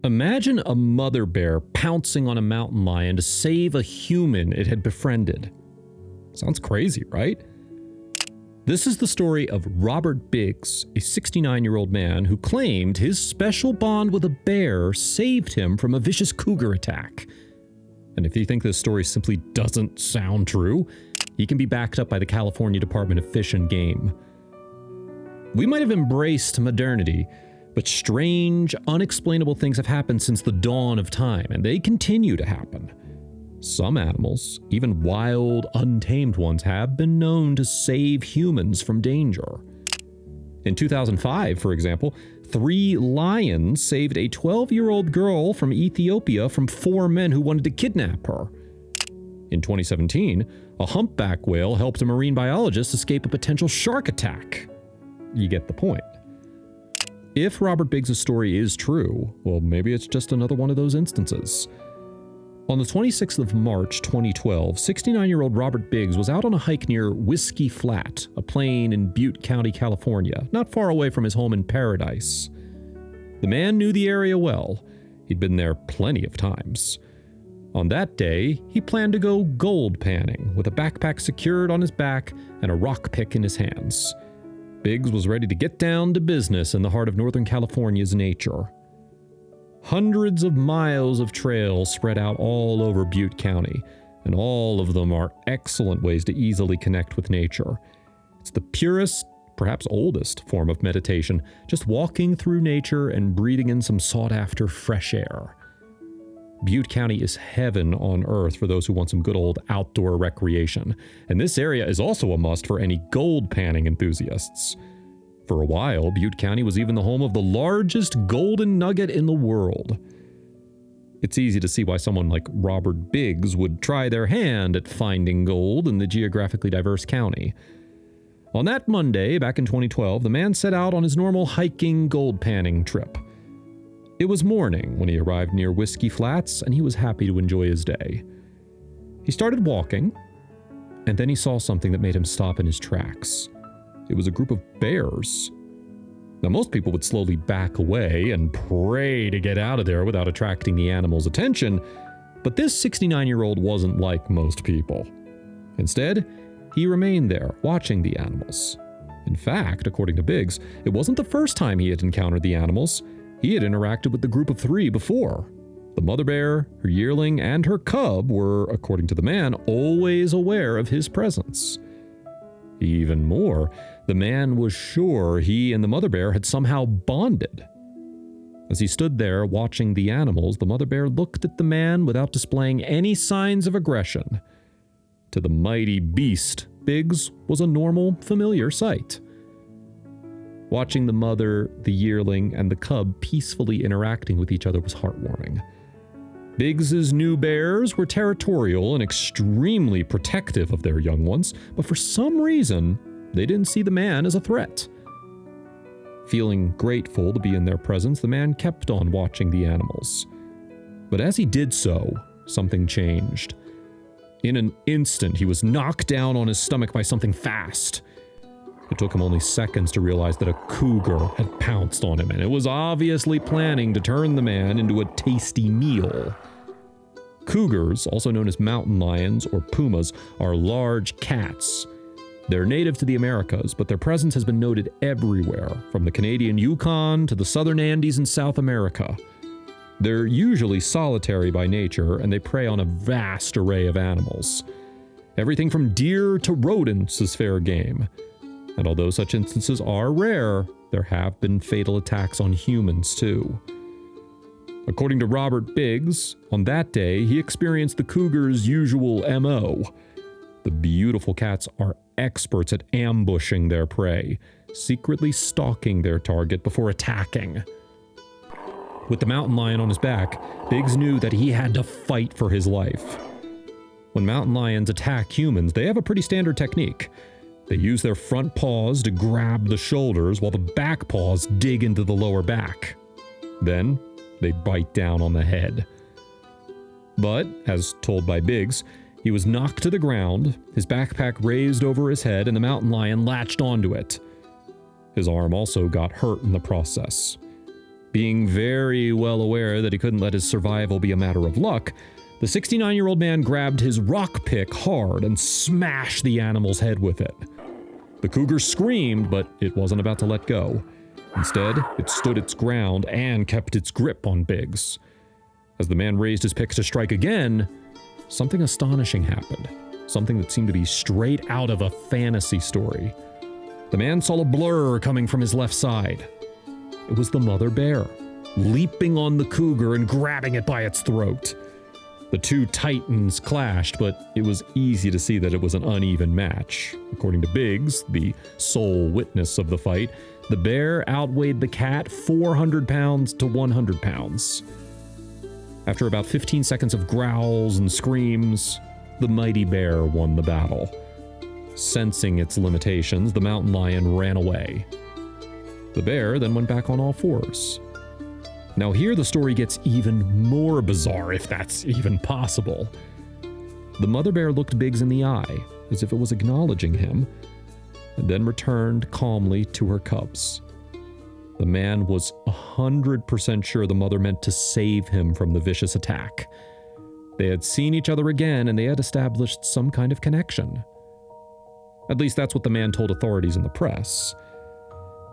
Imagine a mother bear pouncing on a mountain lion to save a human it had befriended. Sounds crazy, right? This is the story of Robert Biggs, a 69-year-old man who claimed his special bond with a bear saved him from a vicious cougar attack. And if you think this story simply doesn't sound true, he can be backed up by the California Department of Fish and Game. We might have embraced modernity, but strange, unexplainable things have happened since the dawn of time, and they continue to happen. Some animals, even wild, untamed ones, have been known to save humans from danger. In 2005, for example, 3 lions saved a 12-year-old girl from Ethiopia from 4 men who wanted to kidnap her. In 2017, a humpback whale helped a marine biologist escape a potential shark attack. You get the point. If Robert Biggs' story is true, well, maybe it's just another one of those instances. On the 26th of March 2012, 69-year-old Robert Biggs was out on a hike near Whiskey Flat, a plain in Butte County, California, not far away from his home in Paradise. The man knew the area well. He'd been there plenty of times. On that day, he planned to go gold panning with a backpack secured on his back and a rock pick in his hands. Biggs was ready to get down to business in the heart of Northern California's nature. Hundreds of miles of trails spread out all over Butte County, and all of them are excellent ways to easily connect with nature. It's the purest, perhaps oldest, form of meditation, just walking through nature and breathing in some sought-after fresh air. Butte County is heaven on earth for those who want some good old outdoor recreation, and this area is also a must for any gold panning enthusiasts. For a while, Butte County was even the home of the largest golden nugget in the world. It's easy to see why someone like Robert Biggs would try their hand at finding gold in the geographically diverse county. On that Monday, back in 2012, the man set out on his normal hiking gold panning trip. It was morning when he arrived near Whiskey Flats, and he was happy to enjoy his day. He started walking, and then he saw something that made him stop in his tracks. It was a group of bears. Now, most people would slowly back away and pray to get out of there without attracting the animals' attention, but this 69-year-old wasn't like most people. Instead, he remained there, watching the animals. In fact, according to Biggs, it wasn't the first time he had encountered the animals. He had interacted with the group of 3 before. The mother bear, her yearling, and her cub were, according to the man, always aware of his presence. Even more, the man was sure he and the mother bear had somehow bonded. As he stood there watching the animals, the mother bear looked at the man without displaying any signs of aggression. To the mighty beast, Biggs was a normal, familiar sight. Watching the mother, the yearling, and the cub peacefully interacting with each other was heartwarming. Biggs's new bears were territorial and extremely protective of their young ones, but for some reason, they didn't see the man as a threat. Feeling grateful to be in their presence, the man kept on watching the animals. But as he did so, something changed. In an instant, he was knocked down on his stomach by something fast. It took him only seconds to realize that a cougar had pounced on him, and it was obviously planning to turn the man into a tasty meal. Cougars, also known as mountain lions or pumas, are large cats. They're native to the Americas, but their presence has been noted everywhere, from the Canadian Yukon to the southern Andes in South America. They're usually solitary by nature, and they prey on a vast array of animals. Everything from deer to rodents is fair game. And although such instances are rare, there have been fatal attacks on humans too. According to Robert Biggs, on that day he experienced the cougar's usual MO. The beautiful cats are experts at ambushing their prey, secretly stalking their target before attacking. With the mountain lion on his back, Biggs knew that he had to fight for his life. When mountain lions attack humans, they have a pretty standard technique. They use their front paws to grab the shoulders while the back paws dig into the lower back. Then, they bite down on the head. But, as told by Biggs, he was knocked to the ground, his backpack raised over his head, and the mountain lion latched onto it. His arm also got hurt in the process. Being very well aware that he couldn't let his survival be a matter of luck, the 69-year-old man grabbed his rock pick hard and smashed the animal's head with it. The cougar screamed, but it wasn't about to let go. Instead, it stood its ground and kept its grip on Biggs. As the man raised his pick to strike again, something astonishing happened. Something that seemed to be straight out of a fantasy story. The man saw a blur coming from his left side. It was the mother bear, leaping on the cougar and grabbing it by its throat. The two titans clashed, but it was easy to see that it was an uneven match. According to Biggs, the sole witness of the fight, the bear outweighed the cat 400 pounds to 100 pounds. After about 15 seconds of growls and screams, the mighty bear won the battle. Sensing its limitations, the mountain lion ran away. The bear then went back on all fours. Now here the story gets even more bizarre, if that's even possible. The mother bear looked Biggs in the eye, as if it was acknowledging him, and then returned calmly to her cubs. The man was 100% sure the mother meant to save him from the vicious attack. They had seen each other again, and they had established some kind of connection. At least that's what the man told authorities in the press.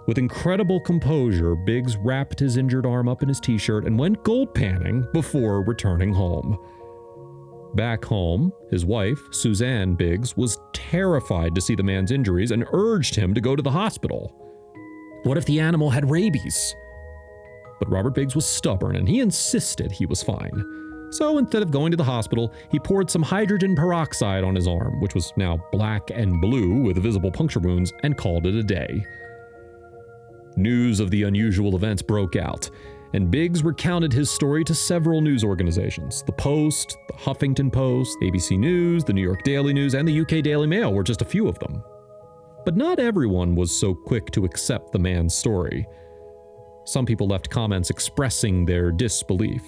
With incredible composure, Biggs wrapped his injured arm up in his t-shirt and went gold panning before returning home. Back home, his wife, Suzanne Biggs, was terrified to see the man's injuries and urged him to go to the hospital. What if the animal had rabies? But Robert Biggs was stubborn and he insisted he was fine. So instead of going to the hospital, he poured some hydrogen peroxide on his arm, which was now black and blue with visible puncture wounds, and called it a day. News of the unusual events broke out, and Biggs recounted his story to several news organizations. The Post, the Huffington Post, ABC News, the New York Daily News, and the UK Daily Mail were just a few of them. But not everyone was so quick to accept the man's story. Some people left comments expressing their disbelief.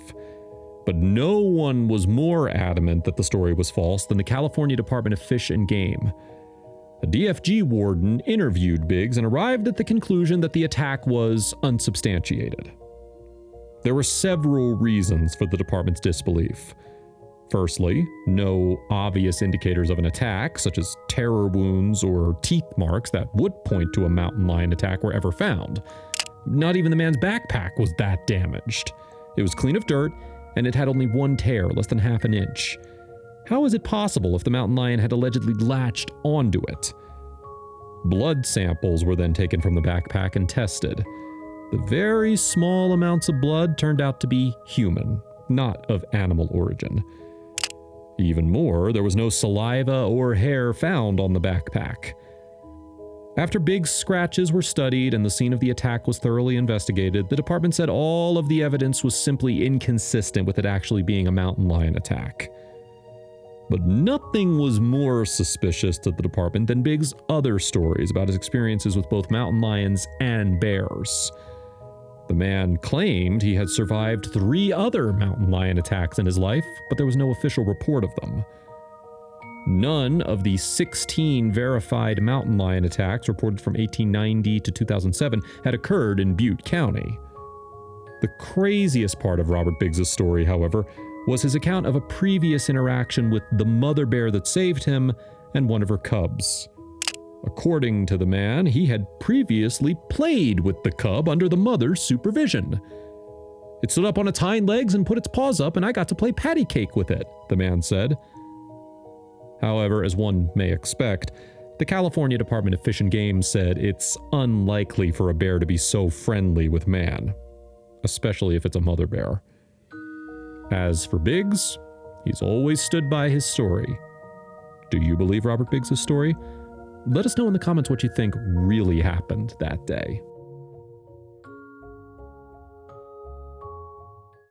But no one was more adamant that the story was false than the California Department of Fish and Game. A DFG warden interviewed Biggs and arrived at the conclusion that the attack was unsubstantiated. There were several reasons for the department's disbelief. Firstly, no obvious indicators of an attack, such as terror wounds or teeth marks that would point to a mountain lion attack, were ever found. Not even the man's backpack was that damaged. It was clean of dirt, and it had only one tear, less than half an inch. How is it possible if the mountain lion had allegedly latched onto it? Blood samples were then taken from the backpack and tested. The very small amounts of blood turned out to be human, not of animal origin. Even more, there was no saliva or hair found on the backpack. After Biggs' scratches were studied and the scene of the attack was thoroughly investigated, the department said all of the evidence was simply inconsistent with it actually being a mountain lion attack. But nothing was more suspicious to the department than Biggs' other stories about his experiences with both mountain lions and bears. The man claimed he had survived 3 other mountain lion attacks in his life, but there was no official report of them. None of the 16 verified mountain lion attacks reported from 1890 to 2007 had occurred in Butte County. The craziest part of Robert Biggs' story, however, was his account of a previous interaction with the mother bear that saved him and one of her cubs. According to the man, he had previously played with the cub under the mother's supervision. It stood up on its hind legs and put its paws up, and I got to play patty cake with it, the man said. However, as one may expect, the California Department of Fish and Game said it's unlikely for a bear to be so friendly with man, especially if it's a mother bear. As for Biggs, he's always stood by his story. Do you believe Robert Biggs' story? Let us know in the comments what you think really happened that day.